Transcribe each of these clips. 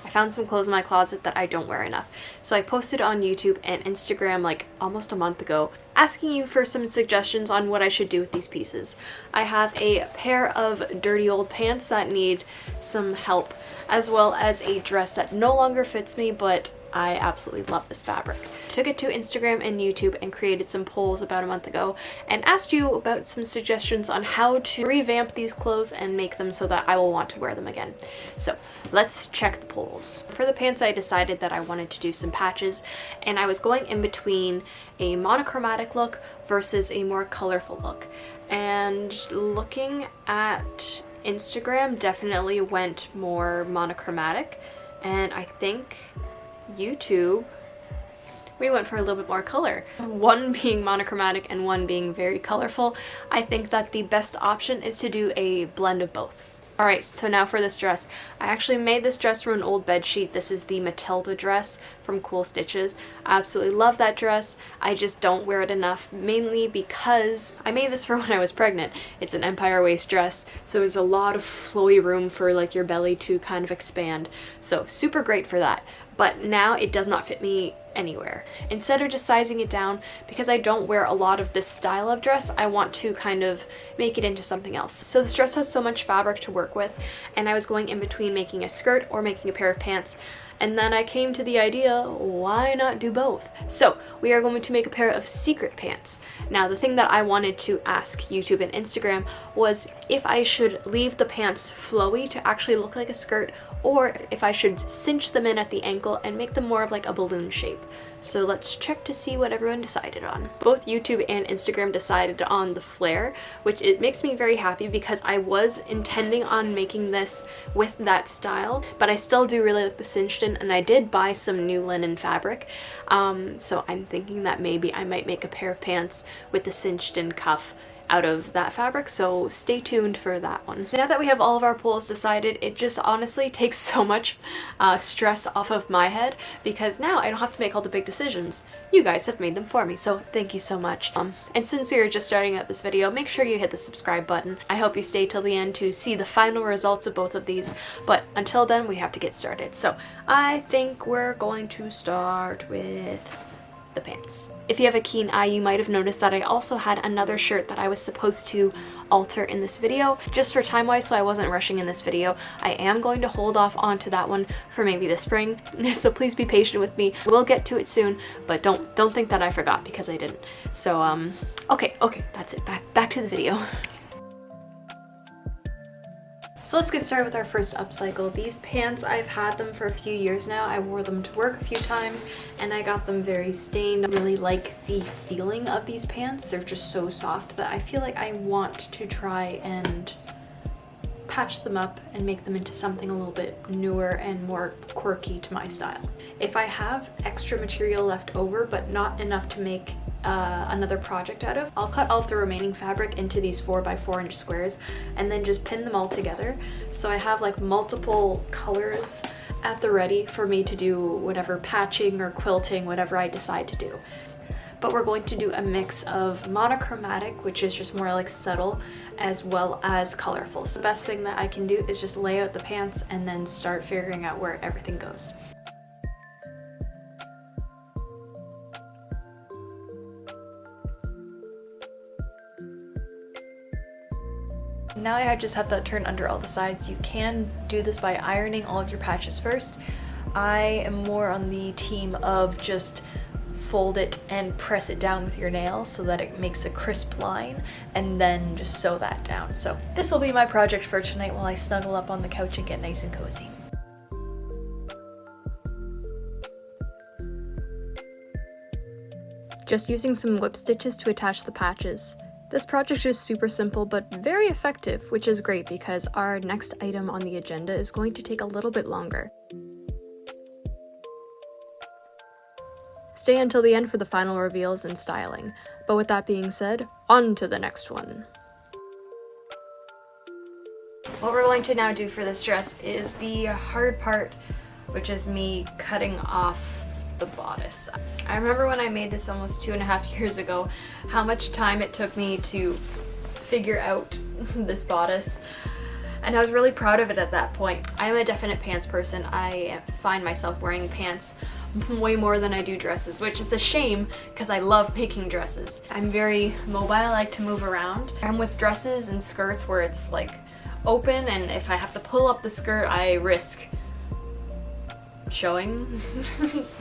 I found some clothes in my closet that I don't wear enough. So I posted on YouTube and Instagram like almost a month ago, asking you for some suggestions on what I should do with these pieces. I have a pair of dirty old pants that need some help, as well as a dress that no longer fits me, but I absolutely love this fabric. Took it to Instagram and YouTube and created some polls about a month ago and asked you about some suggestions on how to revamp these clothes and make them so that I will want to wear them again. So let's check the polls. For the pants, I decided that I wanted to do some patches, and I was going in between a monochromatic look versus a more colorful look. And looking at Instagram, definitely went more monochromatic, and I think YouTube, we went for a little bit more color. One being monochromatic and one being very colorful. I think that the best option is to do a blend of both. Alright, so now for this dress. I actually made this dress from an old bed sheet. This is the Matilda dress from Cool Stitches. I absolutely love that dress. I just don't wear it enough, mainly because I made this for when I was pregnant. It's an empire waist dress, so there's a lot of flowy room for like your belly to kind of expand. So super great for that. But now it does not fit me anywhere. Instead of just sizing it down, because I don't wear a lot of this style of dress, I want to kind of make it into something else. So this dress has so much fabric to work with, and I was going in between making a skirt or making a pair of pants. And then I came to the idea, why not do both? So we are going to make a pair of secret pants. Now, the thing that I wanted to ask YouTube and Instagram was if I should leave the pants flowy to actually look like a skirt, or if I should cinch them in at the ankle and make them more of like a balloon shape. So let's check to see what everyone decided on. Both YouTube and Instagram decided on the flare, which it makes me very happy because I was intending on making this with that style, but I still do really like the cinched in, and I did buy some new linen fabric. So I'm thinking that maybe I might make a pair of pants with the cinched in cuff out of that fabric, so stay tuned for that one. Now that we have all of our polls decided, it just honestly takes so much stress off of my head, because now I don't have to make all the big decisions. You guys have made them for me, so thank you so much. And since you're just starting out this video, make sure you hit the subscribe button. I hope you stay till the end to see the final results of both of these, but until then we have to get started. So I think we're going to start with the pants. If you have a keen eye, you might have noticed that I also had another shirt that I was supposed to alter in this video, just for time-wise, so I wasn't rushing in this video. I am going to hold off onto that one for maybe the spring, so please be patient with me. We'll get to it soon, but don't think that I forgot, because I didn't. So okay, that's it. Back to the video. So let's get started with our first upcycle. These pants, I've had them for a few years now. I wore them to work a few times and I got them very stained. I really like the feeling of these pants. They're just so soft that I feel like I want to try and patch them up and make them into something a little bit newer and more quirky to my style. If I have extra material left over but not enough to make another project out of, I'll cut all of the remaining fabric into these 4x4 inch squares and then just pin them all together. So I have like multiple colors at the ready for me to do whatever patching or quilting, whatever I decide to do. But we're going to do a mix of monochromatic, which is just more like subtle, as well as colorful. So the best thing that I can do is just lay out the pants and then start figuring out where everything goes. Now I just have that turned under all the sides. You can do this by ironing all of your patches first. I am more on the team of just fold it and press it down with your nail so that it makes a crisp line, and then just sew that down. So this will be my project for tonight while I snuggle up on the couch and get nice and cozy. Just using some whip stitches to attach the patches. This project is super simple but very effective, which is great because our next item on the agenda is going to take a little bit longer. Stay until the end for the final reveals and styling. But with that being said, on to the next one. What we're going to now do for this dress is the hard part, which is me cutting off the bodice. I remember when I made this almost 2.5 years ago, how much time it took me to figure out this bodice. And I was really proud of it at that point. I'm a definite pants person. I find myself wearing pants way more than I do dresses, which is a shame because I love making dresses. I'm very mobile, I like to move around. I'm with dresses and skirts where it's like open, and if I have to pull up the skirt, I risk showing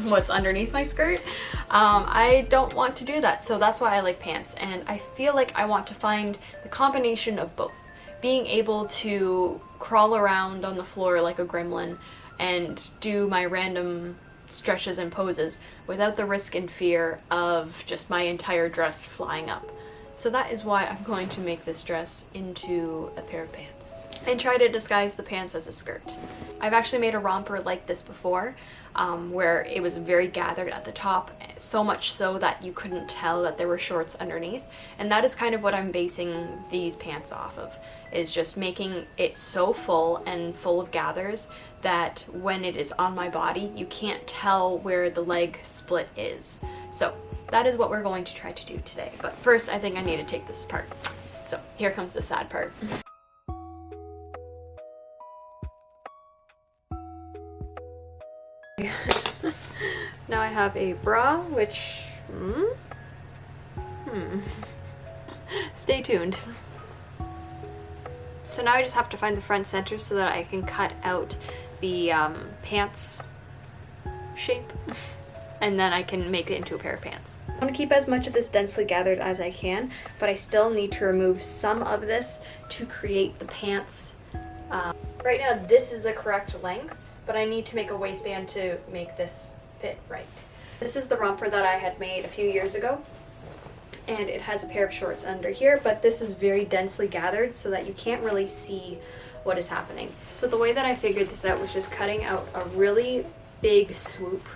what's underneath my skirt. I don't want to do that, so that's why I like pants, and I feel like I want to find the combination of both. Being able to crawl around on the floor like a gremlin and do my random stretches and poses without the risk and fear of just my entire dress flying up. So that is why I'm going to make this dress into a pair of pants and try to disguise the pants as a skirt. I've actually made a romper like this before, where it was very gathered at the top, so much so that you couldn't tell that there were shorts underneath, and that is kind of what I'm basing these pants off of, is just making it so full and full of gathers that when it is on my body, you can't tell where the leg split is. So that is what we're going to try to do today. But first, I think I need to take this apart. So here comes the sad part. Now I have a bra, which, stay tuned. So now I just have to find the front center so that I can cut out the pants shape, and then I can make it into a pair of pants. I want to keep as much of this densely gathered as I can, but I still need to remove some of this to create the pants. Right now this is the correct length, but I need to make a waistband to make this fit right. This is the romper that I had made a few years ago, and it has a pair of shorts under here, but this is very densely gathered so that you can't really see what is happening. So the way that I figured this out was just cutting out a really big swoop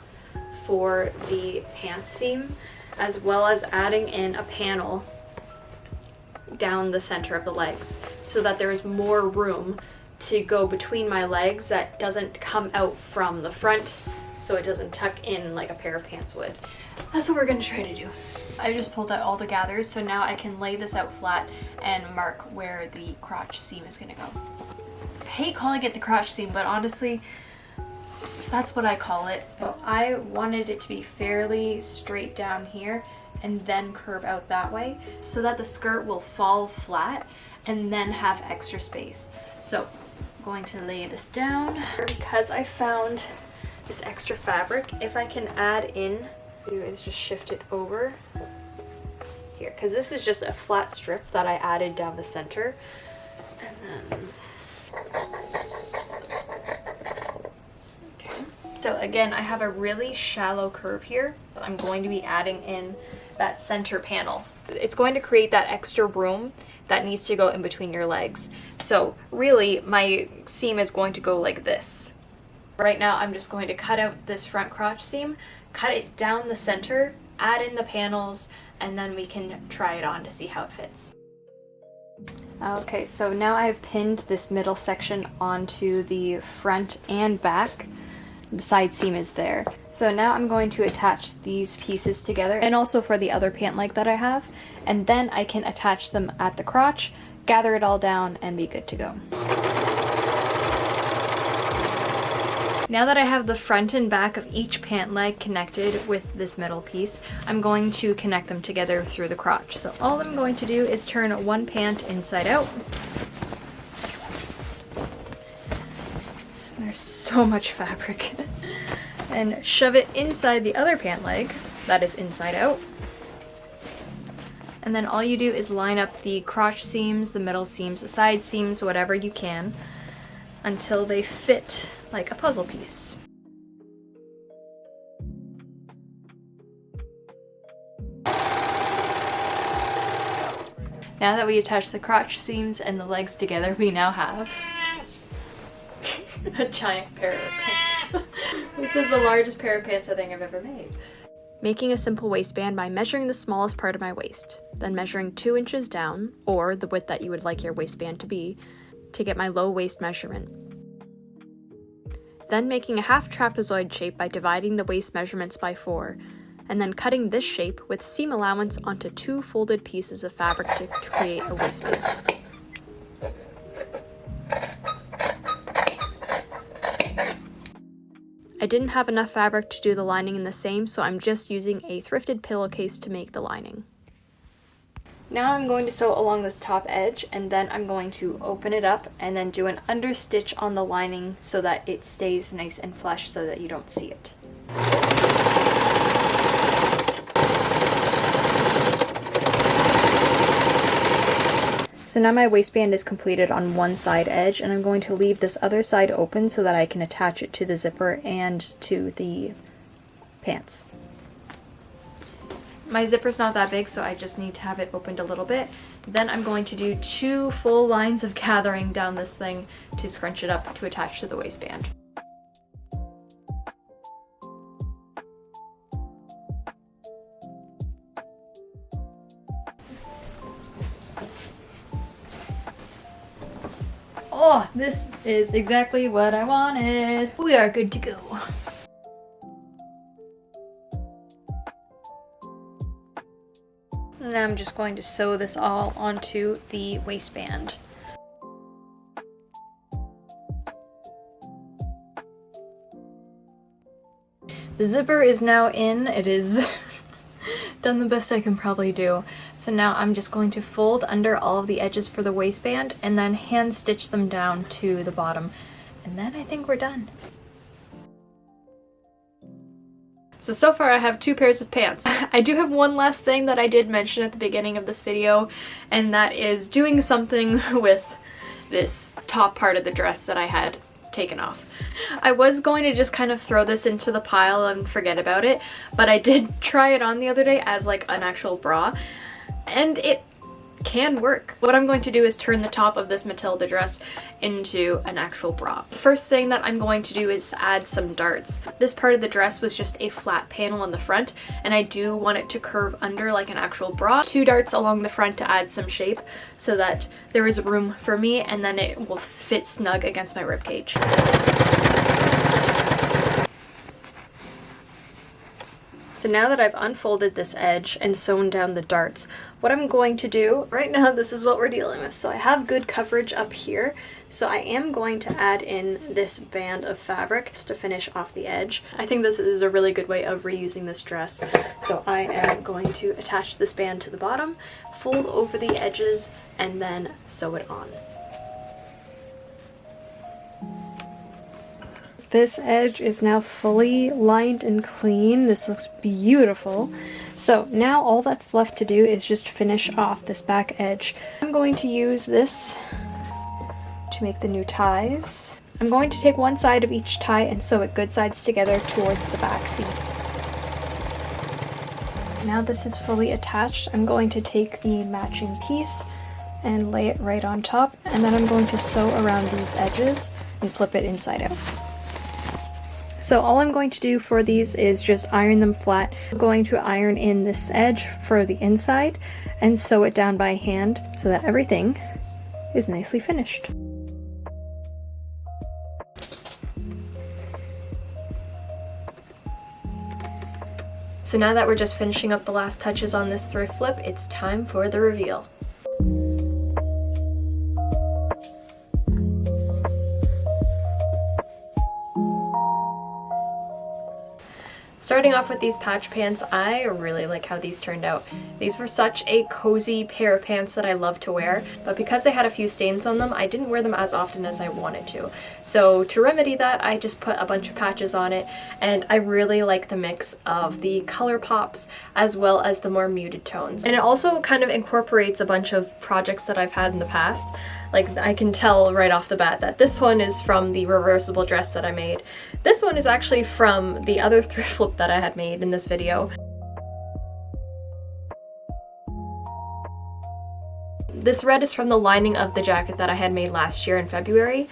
for the pants seam, as well as adding in a panel down the center of the legs so that there's more room to go between my legs that doesn't come out from the front, so it doesn't tuck in like a pair of pants would. That's what we're gonna try to do. I just pulled out all the gathers, so now I can lay this out flat and mark where the crotch seam is gonna go. I hate calling it the crotch seam, but honestly, that's what I call it. So I wanted it to be fairly straight down here and then curve out that way so that the skirt will fall flat and then have extra space. So I'm going to lay this down. Because I found this extra fabric, if I can add in, do is just shift it over here, because this is just a flat strip that I added down the center, and then okay. So again, I have a really shallow curve here, but I'm going to be adding in that center panel. It's going to create that extra room that needs to go in between your legs. So really, my seam is going to go like this. Right now, I'm just going to cut out this front crotch seam, cut it down the center, add in the panels, and then we can try it on to see how it fits. Okay, so now I've pinned this middle section onto the front and back. The side seam is there. So now I'm going to attach these pieces together, and also for the other pant leg that I have, and then I can attach them at the crotch, gather it all down, and be good to go. Now that I have the front and back of each pant leg connected with this middle piece, I'm going to connect them together through the crotch. So all I'm going to do is turn one pant inside out. There's so much fabric. And shove it inside the other pant leg that is inside out. And then all you do is line up the crotch seams, the middle seams, the side seams, whatever you can, until they fit like a puzzle piece. Now that we attach the crotch seams and the legs together, we now have a giant pair of pants. This is the largest pair of pants I think I've ever made. Making a simple waistband by measuring the smallest part of my waist, then measuring 2 inches down, or the width that you would like your waistband to be, to get my low waist measurement. then making a half trapezoid shape by dividing the waist measurements by 4, and then cutting this shape with seam allowance onto 2 folded pieces of fabric to create a waistband. I didn't have enough fabric to do the lining in the same, so I'm just using a thrifted pillowcase to make the lining. Now I'm going to sew along this top edge, and then I'm going to open it up and then do an understitch on the lining so that it stays nice and flush so that you don't see it. So now my waistband is completed on one side edge, and I'm going to leave this other side open so that I can attach it to the zipper and to the pants. My zipper's not that big, so I just need to have it opened a little bit. Then I'm going to do 2 full lines of gathering down this thing to scrunch it up to attach to the waistband. Oh, this is exactly what I wanted. We are good to go. Now I'm just going to sew this all onto the waistband. The zipper is now in. It is done the best I can probably do. So now I'm just going to fold under all of the edges for the waistband and then hand stitch them down to the bottom. And then I think we're done. So far I have 2 pairs of pants. I do have one last thing that I did mention at the beginning of this video, and that is doing something with this top part of the dress that I had taken off. I was going to just kind of throw this into the pile and forget about it, but I did try it on the other day as like an actual bra, and it can work. What I'm going to do is turn the top of this Matilda dress into an actual bra. First thing that I'm going to do is add some darts. This part of the dress was just a flat panel on the front, and I do want it to curve under like an actual bra. 2 darts along the front to add some shape so that there is room for me, and then it will fit snug against my ribcage. So now that I've unfolded this edge and sewn down the darts, what I'm going to do, right now this is what we're dealing with. So I have good coverage up here, so I am going to add in this band of fabric to finish off the edge. I think this is a really good way of reusing this dress. So I am going to attach this band to the bottom, fold over the edges, and then sew it on. This edge is now fully lined and clean. This looks beautiful. So now all that's left to do is just finish off this back edge. I'm going to use this to make the new ties. I'm going to take one side of each tie and sew it good sides together towards the back seam. Now this is fully attached, I'm going to take the matching piece and lay it right on top, and then I'm going to sew around these edges and flip it inside out. So all I'm going to do for these is just iron them flat. I'm going to iron in this edge for the inside and sew it down by hand so that everything is nicely finished. So now that we're just finishing up the last touches on this thrift flip, it's time for the reveal. Starting off with these patch pants, I really like how these turned out. These were such a cozy pair of pants that I love to wear, but because they had a few stains on them, I didn't wear them as often as I wanted to. So to remedy that, I just put a bunch of patches on it, and I really like the mix of the color pops as well as the more muted tones. And it also kind of incorporates a bunch of projects that I've had in the past. Like, I can tell right off the bat that this one is from the reversible dress that I made. This one is actually from the other thrift flip that I had made in this video. This red is from the lining of the jacket that I had made last year in February.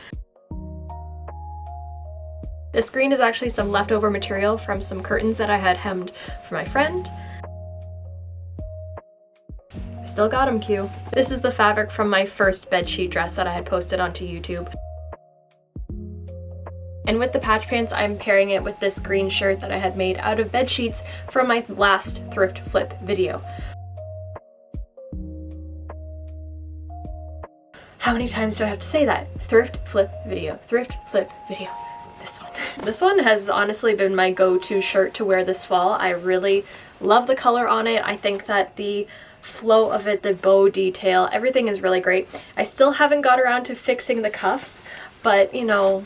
This green is actually some leftover material from some curtains that I had hemmed for my friend. Still got him, Q. This is the fabric from my first bedsheet dress that I had posted onto YouTube. And with the patch pants, I'm pairing it with this green shirt that I had made out of bed sheets from my last thrift flip video. How many times do I have to say that? Thrift flip video, thrift flip video. This one. This one has honestly been my go-to shirt to wear this fall. I really love the color on it. I think that the flow of it, the bow detail, everything is really great. I still haven't got around to fixing the cuffs, but you know,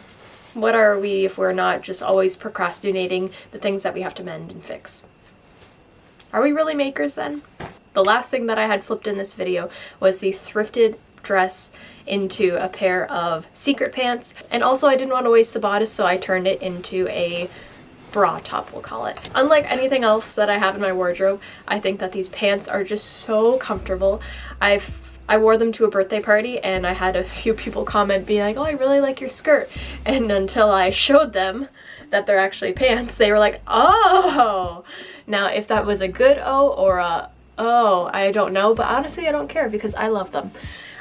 what are we if we're not just always procrastinating the things that we have to mend and fix? Are we really makers then? The last thing that I had flipped in this video was the thrifted dress into a pair of secret pants, and also I didn't want to waste the bodice, so I turned it into a bra top, we'll call it. Unlike anything else that I have in my wardrobe, I think that these pants are just so comfortable. I wore them to a birthday party and I had a few people comment being like, oh, I really like your skirt, and until I showed them that they're actually pants, they were like, oh. Now if that was a good oh or a oh, I don't know, but honestly I don't care because I love them.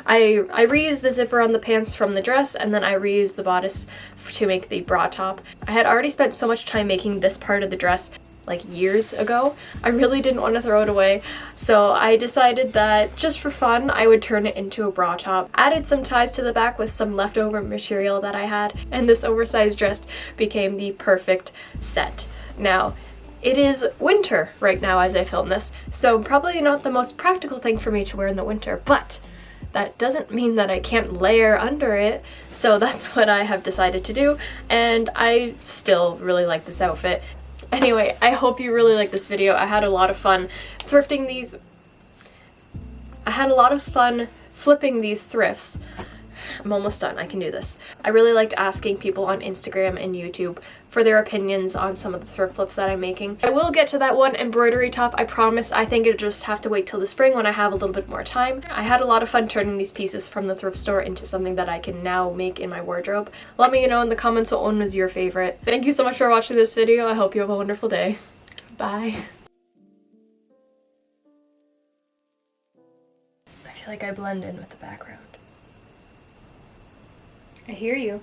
I reused the zipper on the pants from the dress, and then I reused the bodice to make the bra top. I had already spent so much time making this part of the dress like years ago. I really didn't want to throw it away, so I decided that just for fun I would turn it into a bra top. Added some ties to the back with some leftover material that I had, and this oversized dress became the perfect set. Now, it is winter right now as I film this, so probably not the most practical thing for me to wear in the winter, but that doesn't mean that I can't layer under it, so that's what I have decided to do, and I still really like this outfit. Anyway, I hope you really like this video. I had a lot of fun thrifting these. I had a lot of fun flipping these thrifts. I'm almost done, I can do this. I really liked asking people on Instagram and YouTube for their opinions on some of the thrift flips that I'm making. I will get to that one embroidery top, I promise. I think it'll just have to wait till the spring when I have a little bit more time. I had a lot of fun turning these pieces from the thrift store into something that I can now make in my wardrobe. Let me know in the comments what one was your favorite. Thank you so much for watching this video. I hope you have a wonderful day. Bye. I feel like I blend in with the background. I hear you.